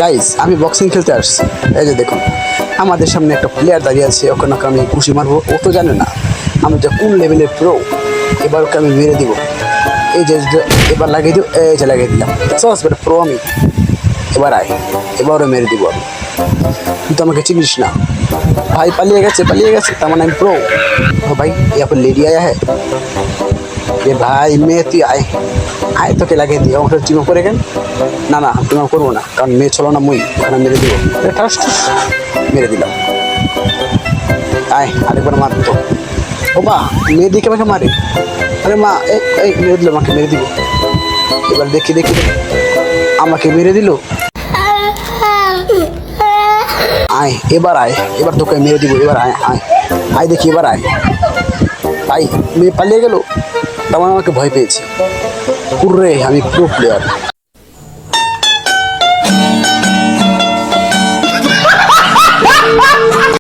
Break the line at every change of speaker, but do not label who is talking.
Guys, আমি boxing খেলতে আসছি। এই যে দেখুন, আমাদের সামনে একটা প্লেয়ার দাঁড়িয়ে আছে, ওকে নাকি আমি ঘুষি মারবো। ও তো জানে না আমি যে কোন লেভেলের প্রো। এবার ওকে আমি মেরে দিব। এই যে এবার লাগিয়ে দিব, এই যে লাগিয়ে দিলাম। সস বেটা, প্রো আমি। এবার আয়, এবারও মেরে দিব আমি। তুই তো আমাকে চিনিস না ভাই। পালিয়ে গেছে, তার মানে আমি প্রো। ও ভাই, यहाँ पर लेडी आया है। ये भाई মেয়ে তুই আয়, আয় তোকে লাগিয়ে দিই। আমার টিম করে কেন? না না, টিম করবো না, কারণ মেয়ে ছিল না মুই, ওখানে মেরে দিব। ঠাস ঠাস মেরে দিলাম। আয়, আরেকবার মার তো। ও মা, মেয়ে দিকে আমাকে মারে। আরে মা, এই মেরে দিল, আমাকে মেরে দিব। এবার দেখি দেখি দেখি, আমাকে মেরে দিল। আয়, এবার আয়, এবার তোকে মেরে দিব। এবার আয় আয় আয়, দেখি এবার আয়। আয়, মেয়ে পালিয়ে গেল, তেমন আমাকে ভয় পেয়েছে। পুরে আমি প্রো প্লেয়ার।